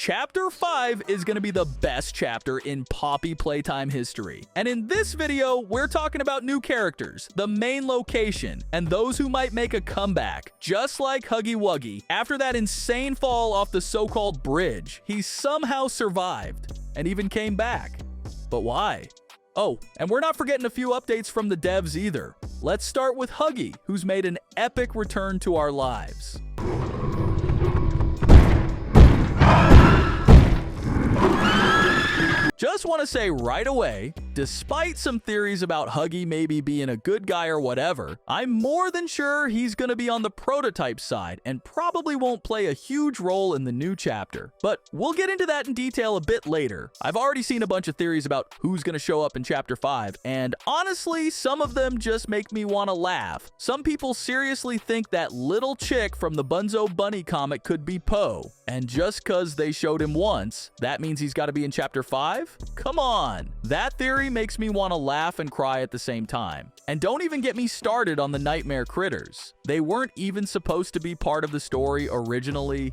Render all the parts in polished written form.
Chapter 5 is going to be the best chapter in Poppy playtime history. And in this video, we're talking about new characters, the main location, and those who might make a comeback. Just like Huggy Wuggy, after that insane fall off the so-called bridge, he somehow survived and even came back. But why? Oh, and we're not forgetting a few updates from the devs either. Let's start with Huggy, who's made an epic return to our lives. Just want to say right away, despite some theories about Huggy maybe being a good guy or whatever, I'm more than sure he's going to be on the prototype side and probably won't play a huge role in the new chapter. But we'll get into that in detail a bit later. I've already seen a bunch of theories about who's going to show up in Chapter 5, and honestly, some of them just make me want to laugh. Some people seriously think that little chick from the Bunzo Bunny comic could be Poe, and just cause they showed him once, that means he's got to be in Chapter 5? Come on! That theory makes me want to laugh and cry at the same time. And don't even get me started on the nightmare critters. They weren't even supposed to be part of the story originally.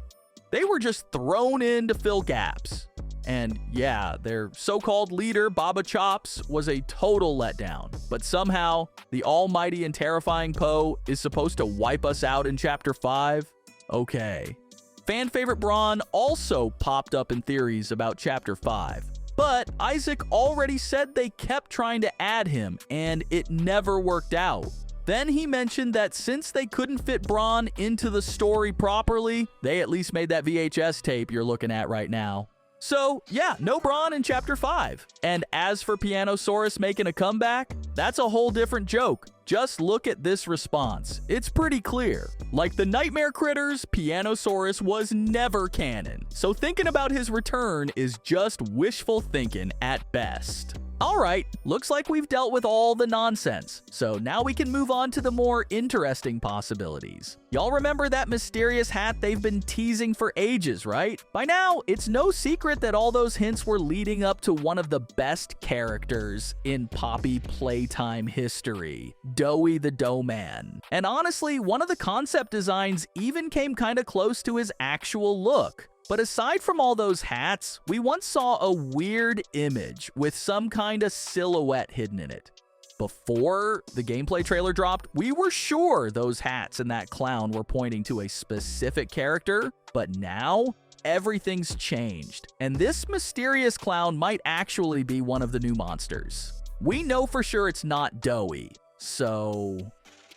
They were just thrown in to fill gaps. And yeah, their so-called leader, Baba Chops, was a total letdown. But somehow, the almighty and terrifying Poe is supposed to wipe us out in Chapter 5? Okay. Fan favorite Braun also popped up in theories about Chapter 5. But Isaac already said they kept trying to add him, and it never worked out. Then he mentioned that since they couldn't fit Braun into the story properly, they at least made that VHS tape you're looking at right now. So yeah, no Braun in Chapter 5. And as for Pianosaurus making a comeback, that's a whole different joke. Just look at this response. It's pretty clear. Like the nightmare critters, Pianosaurus was never canon. So thinking about his return is just wishful thinking at best. Alright, looks like we've dealt with all the nonsense, so now we can move on to the more interesting possibilities. Y'all remember that mysterious hat they've been teasing for ages, right? By now, it's no secret that all those hints were leading up to one of the best characters in Poppy playtime history, Doughy the Dough Man. And honestly, one of the concept designs even came kinda close to his actual look. But aside from all those hats, we once saw a weird image with some kind of silhouette hidden in it. Before the gameplay trailer dropped, we were sure those hats and that clown were pointing to a specific character, but now everything's changed, and this mysterious clown might actually be one of the new monsters. We know for sure it's not Doughy, so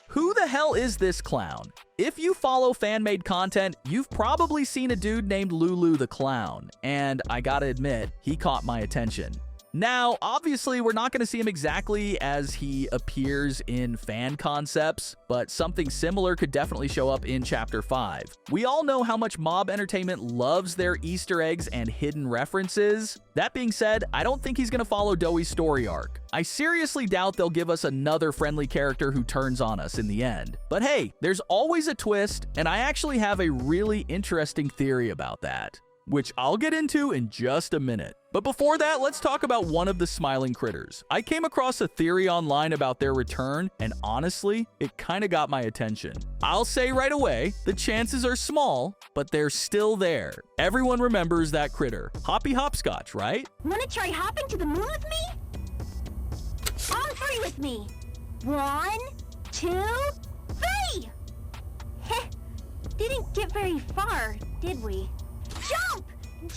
who the hell is this clown? If you follow fan-made content, you've probably seen a dude named Lulu the Clown, and I gotta admit, he caught my attention. Now, obviously, we're not going to see him exactly as he appears in fan concepts, but something similar could definitely show up in Chapter 5. We all know how much Mob Entertainment loves their Easter eggs and hidden references. That being said, I don't think he's going to follow Doughy's story arc. I seriously doubt they'll give us another friendly character who turns on us in the end. But hey, there's always a twist, and I actually have a really interesting theory about that, which I'll get into in just a minute. But before that, let's talk about one of the smiling critters. I came across a theory online about their return, and honestly, it kinda got my attention. I'll say right away, the chances are small, but they're still there. Everyone remembers that critter, Hoppy Hopscotch, right? Wanna try hopping to the moon with me? On 3 with me. 1, 2, 3! Heh, didn't get very far, did we? Jump! Jump!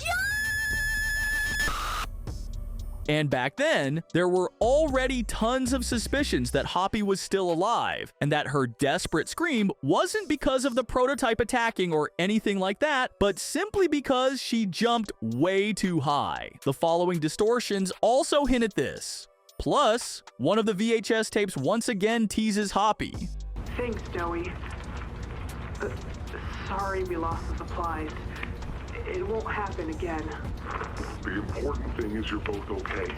And back then, there were already tons of suspicions that Hoppy was still alive, and that her desperate scream wasn't because of the prototype attacking or anything like that, but simply because she jumped way too high. The following distortions also hint at this. Plus, one of the VHS tapes once again teases Hoppy. Thanks, Doughy. Sorry we lost the supplies. It won't happen again. The important thing is you're both okay.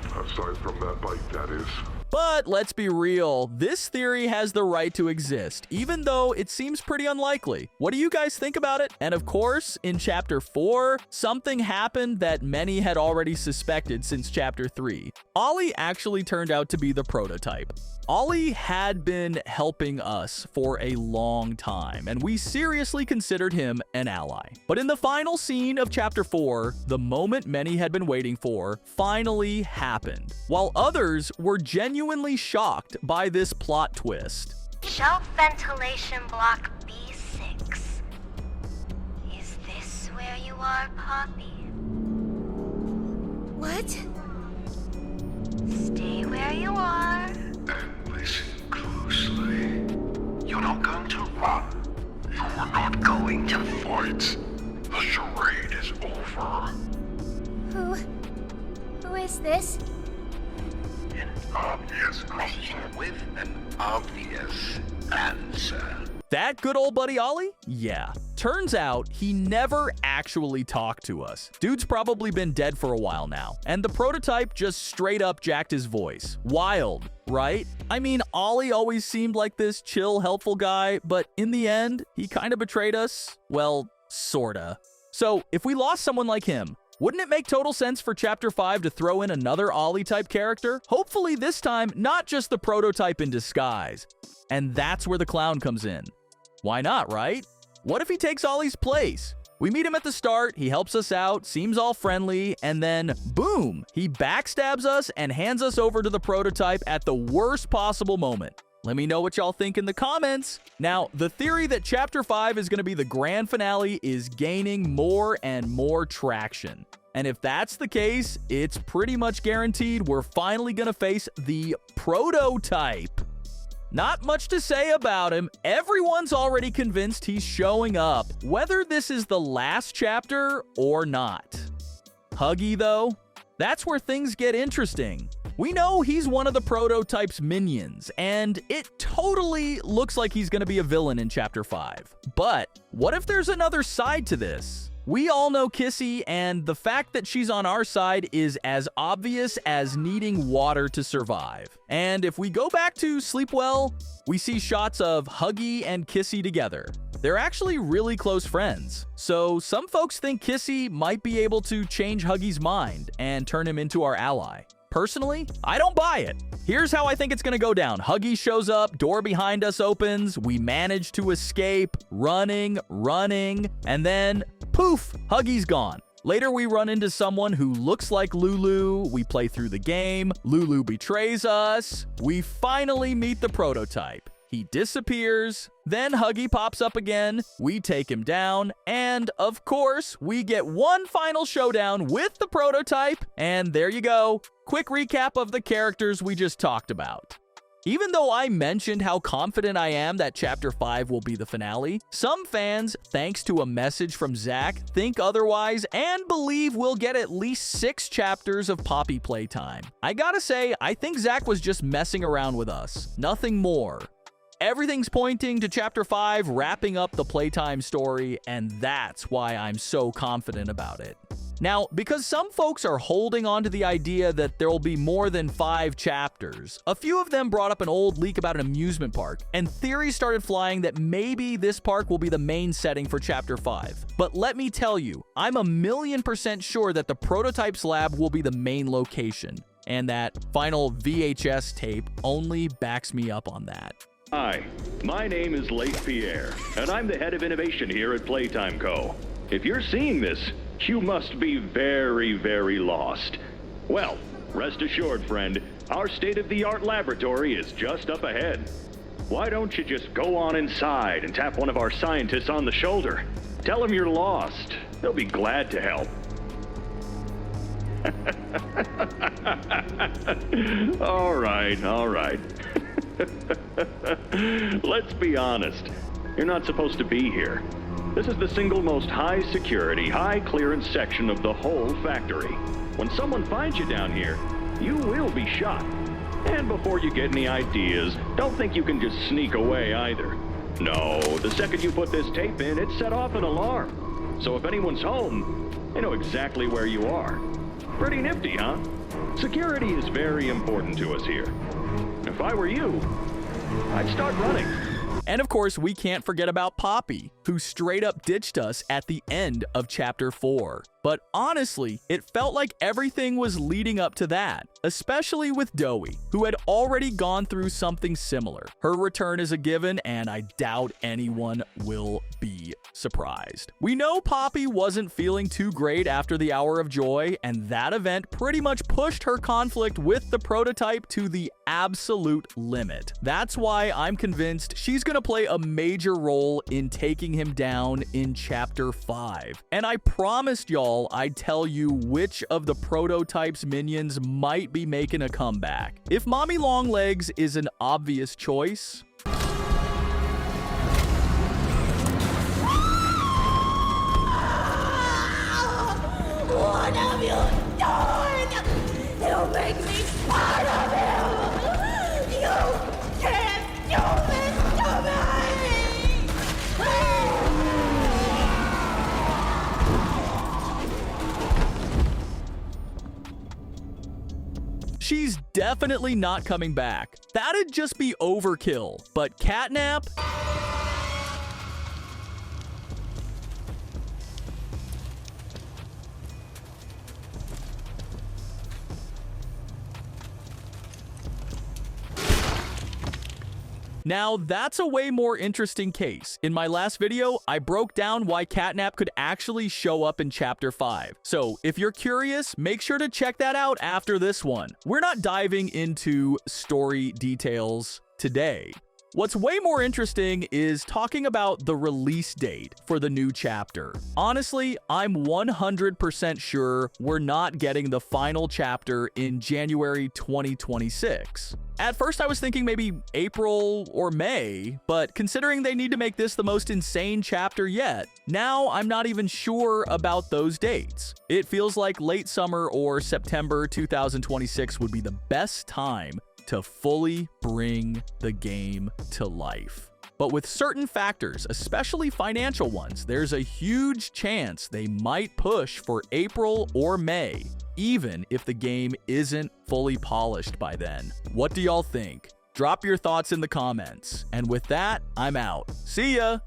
Aside from that bite, that is. But let's be real, this theory has the right to exist, even though it seems pretty unlikely. What do you guys think about it? And of course, in Chapter 4, something happened that many had already suspected since Chapter 3. Ollie actually turned out to be the prototype. Ollie had been helping us for a long time, and we seriously considered him an ally. But in the final scene of Chapter 4, the moment many had been waiting for finally happened, while others were genuinely shocked by this plot twist. Shelf ventilation block B6. Is this where you are, Poppy? What? Stay where you are. And listen closely. You're not going to run. You're not going to fight. The charade is over. Who is this? An obvious question with an obvious answer. That good old buddy Ollie? Yeah. Turns out he never actually talked to us. Dude's probably been dead for a while now, and the prototype just straight up jacked his voice. Wild, right? I mean, Ollie always seemed like this chill, helpful guy, but in the end, he kind of betrayed us. Well, sorta. So, if we lost someone like him, wouldn't it make total sense for Chapter 5 to throw in another Ollie-type character? Hopefully this time, not just the prototype in disguise. And that's where the clown comes in. Why not, right? What if he takes Ollie's place? We meet him at the start, he helps us out, seems all friendly, and then, boom, he backstabs us and hands us over to the prototype at the worst possible moment. Let me know what y'all think in the comments. Now, the theory that Chapter 5 is going to be the grand finale is gaining more and more traction. And if that's the case, it's pretty much guaranteed we're finally going to face the prototype. Not much to say about him. Everyone's already convinced he's showing up, whether this is the last chapter or not. Huggy, though, that's where things get interesting. We know he's one of the prototype's minions, and it totally looks like he's going to be a villain in Chapter 5. But what if there's another side to this? We all know Kissy, and the fact that she's on our side is as obvious as needing water to survive. And if we go back to Sleep Well, we see shots of Huggy and Kissy together. They're actually really close friends. So some folks think Kissy might be able to change Huggy's mind and turn him into our ally. Personally, I don't buy it. Here's how I think it's gonna go down. Huggy shows up, door behind us opens, we manage to escape, running, and then poof, Huggy's gone. Later, we run into someone who looks like Lulu, we play through the game, Lulu betrays us, we finally meet the prototype. He disappears, then Huggy pops up again, we take him down, and of course, we get one final showdown with the prototype, and there you go. Quick recap of the characters we just talked about. Even though I mentioned how confident I am that Chapter 5 will be the finale, some fans, thanks to a message from Zach, think otherwise and believe we'll get at least 6 chapters of Poppy playtime. I gotta say, I think Zach was just messing around with us. Nothing more. Everything's pointing to Chapter 5 wrapping up the playtime story, and that's why I'm so confident about it. Now, because some folks are holding on to the idea that there will be more than 5 chapters, a few of them brought up an old leak about an amusement park, and theories started flying that maybe this park will be the main setting for Chapter 5. But let me tell you, I'm 1,000,000% sure that the prototype's lab will be the main location, and that final VHS tape only backs me up on that. Hi, my name is Leif Pierre, and I'm the head of innovation here at Playtime Co. If you're seeing this, you must be very, very lost. Well, rest assured, friend, our state-of-the-art laboratory is just up ahead. Why don't you just go on inside and tap one of our scientists on the shoulder? Tell them you're lost. They'll be glad to help. All right. Let's be honest. You're not supposed to be here. This is the single most high security, high clearance section of the whole factory. When someone finds you down here, you will be shot. And before you get any ideas, don't think you can just sneak away either. No, the second you put this tape in, it set off an alarm. So if anyone's home, they know exactly where you are. Pretty nifty, huh? Security is very important to us here. If I were you, I'd start running. And of course, we can't forget about Poppy, who straight up ditched us at the end of Chapter 4. But honestly, it felt like everything was leading up to that, especially with Dowie, who had already gone through something similar. Her return is a given, and I doubt anyone will be surprised. We know Poppy wasn't feeling too great after the Hour of Joy, and that event pretty much pushed her conflict with the prototype to the absolute limit. That's why I'm convinced she's gonna play a major role in taking him down in Chapter 5. And I promised y'all I'd tell you which of the prototype's minions might be making a comeback. If Mommy Longlegs is an obvious choice, What have you done? You make me part of you! You can't do this to me! she's definitely not coming back. That'd just be overkill. But Catnap? Now, that's a way more interesting case. In my last video, I broke down why Catnap could actually show up in Chapter 5. So, if you're curious, make sure to check that out after this one. We're not diving into story details today. What's way more interesting is talking about the release date for the new chapter. Honestly, I'm 100% sure we're not getting the final chapter in January 2026. At first, I was thinking maybe April or May, but considering they need to make this the most insane chapter yet, now I'm not even sure about those dates. It feels like late summer or September 2026 would be the best time to fully bring the game to life. But with certain factors, especially financial ones, there's a huge chance they might push for April or May, even if the game isn't fully polished by then. What do y'all think? Drop your thoughts in the comments. And with that, I'm out. See ya!